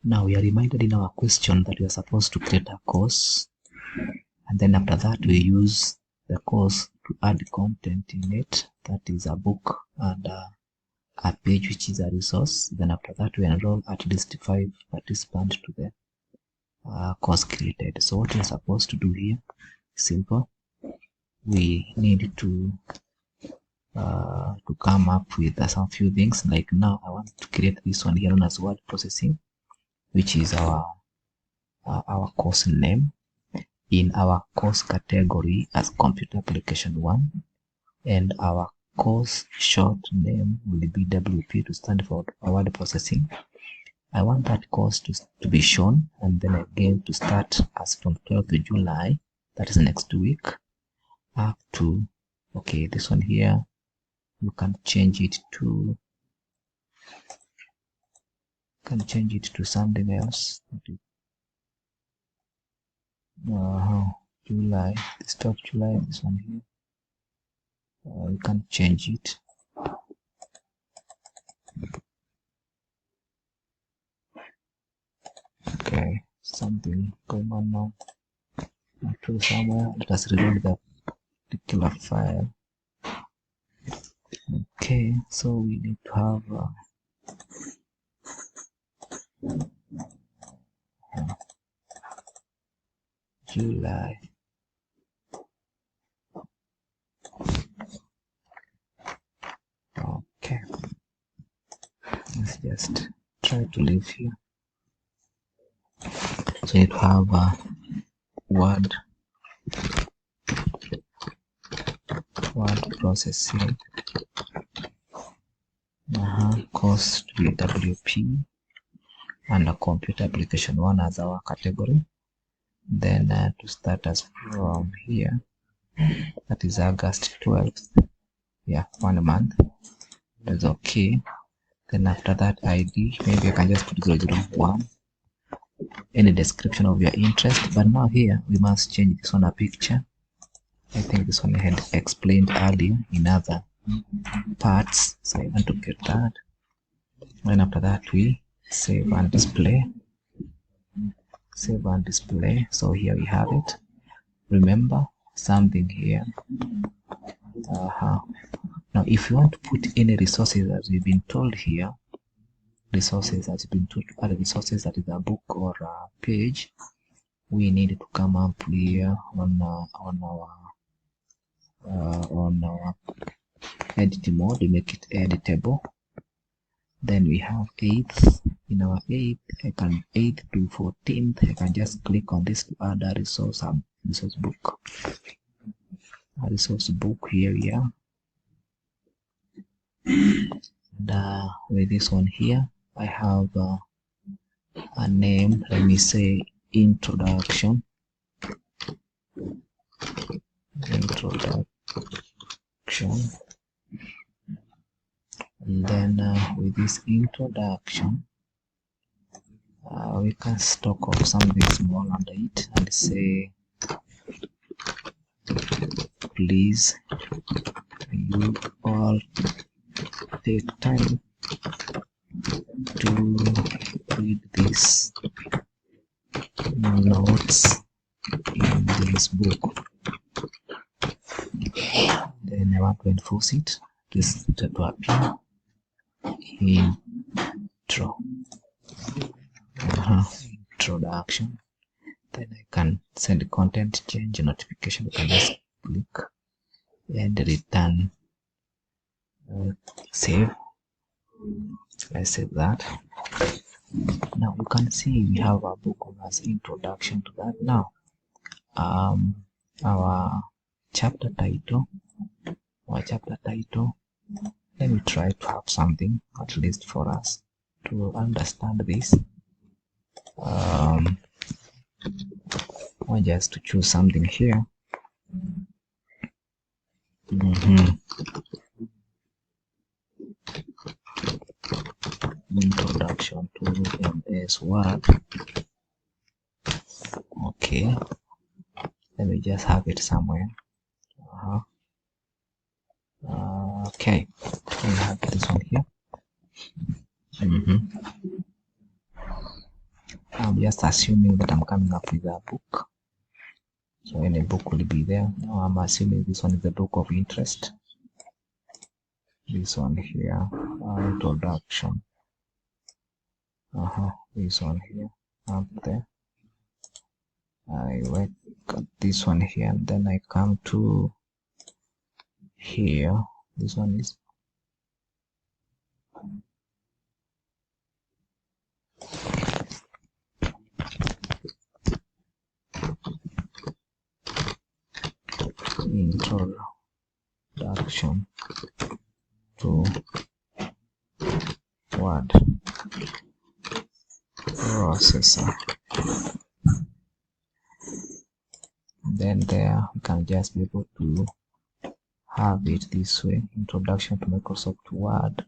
Now we are reminded in our question that we are supposed to create a course, and then after that we use the course to add content in it, that is a book and a page which is a resource. Then after that we enroll at least 5 participants to the course created. So what we are supposed to do here is simple. We need to come up with some few things. Like now I want to create this one here known as word processing, which is our course name in our course category as computer application 1, and our course short name will be WP to stand for word processing. I want that course to be shown, and then again to start as from 12th July, that is next week, up to, okay, this one here, you can change it to something else. July, the start of July, this one here, you can change it. Okay, something going on now. To somewhere, let us reload the particular file. Okay, so we need to have July. Okay, let's just try to leave here. So you need to have word processing, course to be WP, and a computer application 1 as our category. Then to start us from here, that is August 12th, yeah, 1 month. That's okay. Then after that ID, maybe I can just put 001, any description of your interest. But now here we must change this one a picture. I think this one I had explained earlier in other parts, so I want to get that. And after that we save and display. So here we have it. Remember something here. Now if you want to put any resources, as we've been told here, resources as you've been told to add resources, that is a book or a page, we need to come up here on our edit mode. We make it editable. Then we have 8th. In our 8th, I can 8th to 14th, I can just click on this to add a resource book. A resource book here, yeah. And with this one here, I have a name. Let me say introduction. And then with this introduction, we can stock off something small under it and say, please you all take time to read these notes in this book. Then I want to enforce it, this to appear intro, introduction. Then I can send content, change notification. I can just click and return, save. I save that. Now you can see we have a book as introduction to that. Now our chapter title, let me try to have something at least for us to understand this. Or just to choose something here. Introduction to MS Word. Okay, let me just have it somewhere. Okay, I have this one here. I'm just assuming that I'm coming up with a book. So any book will be there. Now I'm assuming this one is the book of interest. This one here, introduction. This one here, up there. I like this one here, and then I come to here. This one is introduction to word processor. Then there we can just be able to have it this way: introduction to Microsoft Word.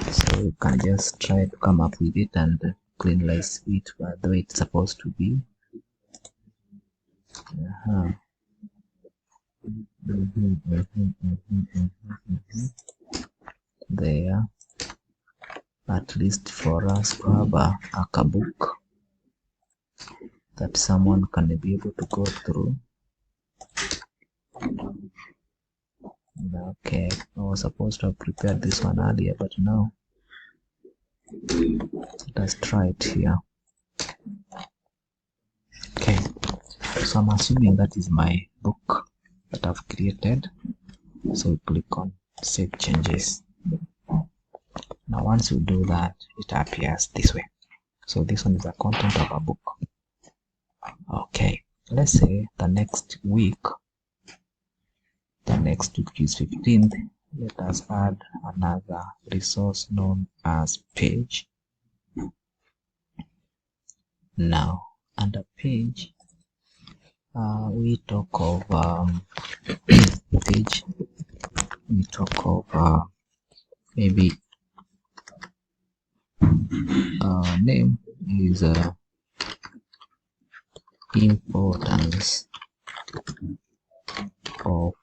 So you can just try to come up with it and cleanlize it the way it's supposed to be. There, at least for us to have a book that someone can be able to go through. Okay, I was supposed to have prepared this one earlier, but now let's try it here. Okay, so I'm assuming that is my book that I've created. So click on save changes. Now once you do that, it appears this way. So this one is the content of a book. Okay, let's say the next week is 15th. Let us add another resource known as page. Now under page, we talk of page. We talk of maybe name is importance of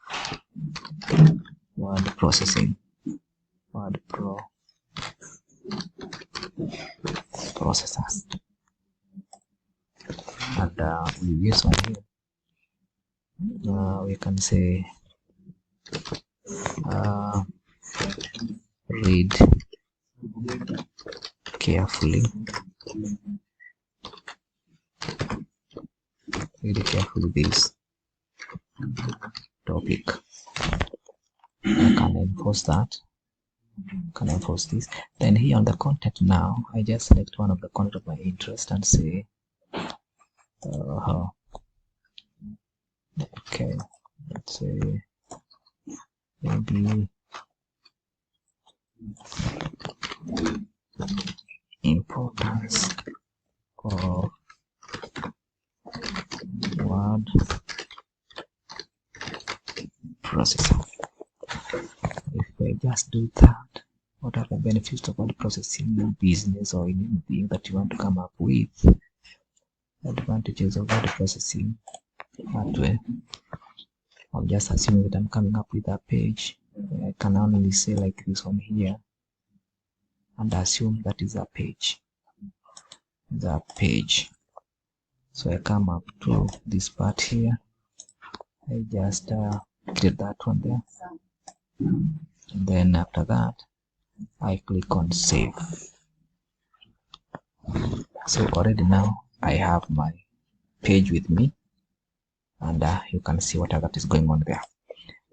word processing. Word processors. And with this one here, we can say read carefully. Read carefully this topic. I can enforce that. Can enforce this. Then here on the content, now I just select one of the content of my interest and say okay, let's say maybe importance of word processor. If I just do that, what are the benefits of word processing in business or in anything that you want to come up with? Advantages of word processing. That way, I'm just assuming that I'm coming up with a page. I can only say like this one here and assume that is a page. The page. So I come up to this part here. I just create that one there. And then after that, I click on save. So already now I have my page with me, and you can see what that is going on there.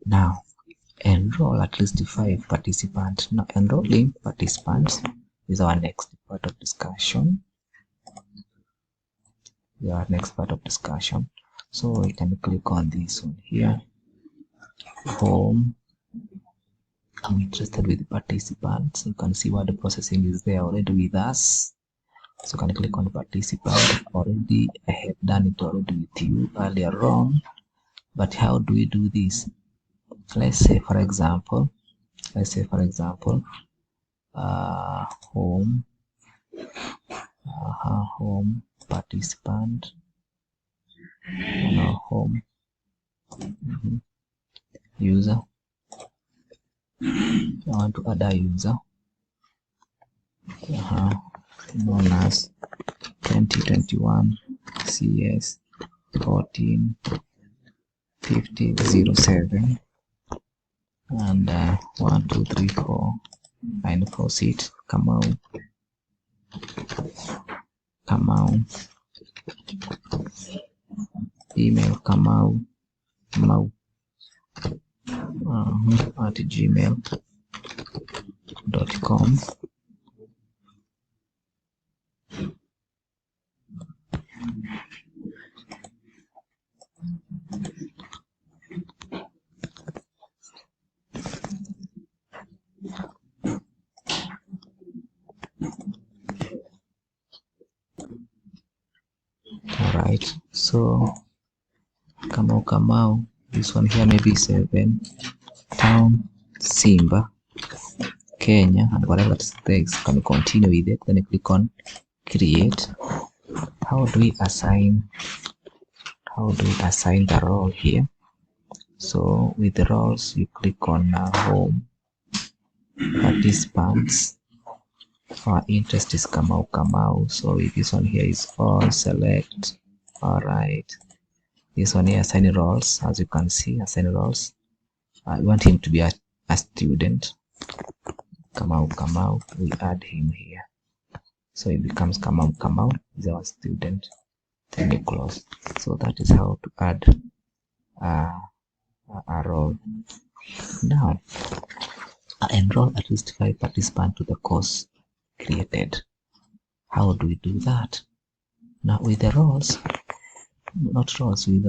Now enroll at least 5 participants. Now enrolling participants is our next part of discussion. So we can click on this one here, home. I'm interested with participants. You can see word processing is there already with us. So you can click on participant. Already I have done it already with you earlier on. But how do we do this? Let's say for example, home, home participant, home user. I want to add a user known as 2021 CS 14 5007 and 1 2 3 4 and proceed. Kamau email Kamau at gmail.com. Alright, so Kamau, this one here maybe 7 town Simba, Kenya, and whatever that takes. Can we continue with it? Then you click on create. How do we assign the role here? So with the roles, you click on home, participants. Our interest is Kamau. So if this one here is all, select. Alright, this one here assign roles. As you can see, assign roles. I want him to be a student. Kamau, we add him here. So it becomes Kamau is our student. Then you close. So that is how to add a role. Now, enroll at least 5 participants to the course created. How do we do that? Now with the roles, not roles, with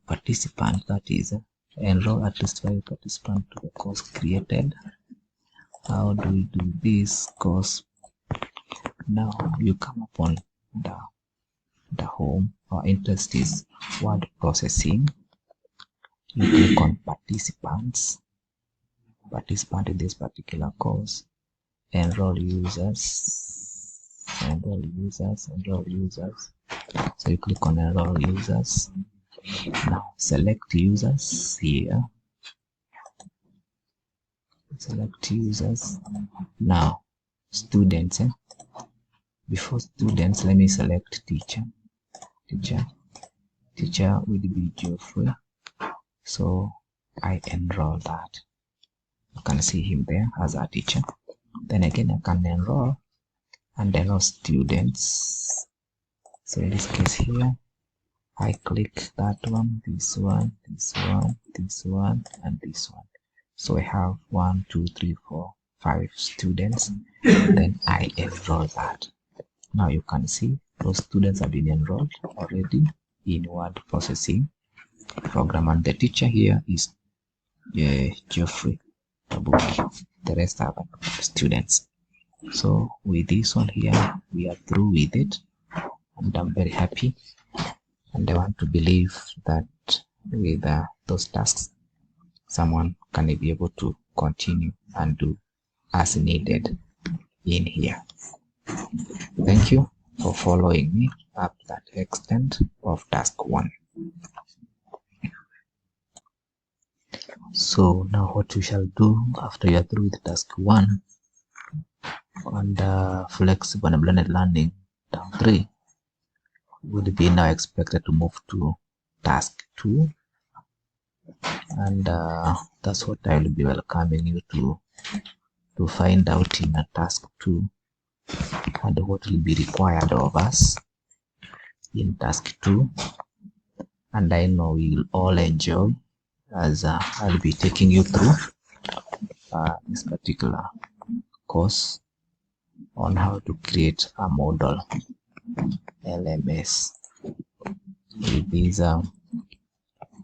participant, that is enroll at least 5 participants to the course created. How do we do this course? Now you come upon the home. Our interest is word processing. You click on participant in this particular course, enroll users. So you click on enroll users. Now select users here. Select users. Now students. Before students, let me select teacher. Teacher will be Geoffrey. So I enroll that. You can see him there as a teacher. Then again, I can enroll and enroll students. So in this case here, I click that one, this one, and this one. So I have 1 2 3 4 5 students. Then I enroll that. Now you can see those students have been enrolled already in word processing program, and the teacher here is Geoffrey Tabuki. The rest are students. So with this one here, we are through with it, and I'm very happy, and I want to believe that with those tasks, someone can be able to continue and do as needed in here. Thank you for following me up that extent of task 1. So now what we shall do after you are through with task 1 and flexible and blended learning down 3, would be now expected to move to task 2, and that's what I will be welcoming you to find out in a task 2, and what will be required of us in task 2. And I know we will all enjoy, as I'll be taking you through this particular course on how to create a model LMS with this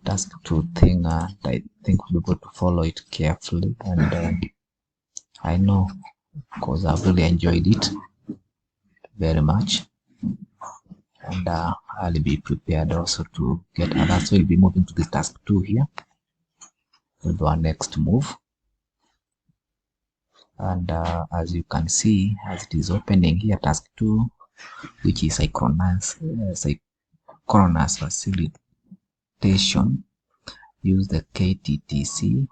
task 2 thing. I think we'll be able to follow it carefully, and I know, because I've really enjoyed it very much, and I'll be prepared also to get others. So we'll be moving to this task 2 here. We'll do our next move, and as you can see, as it is opening here, task 2, which is synchronous facilitation, use the KTTC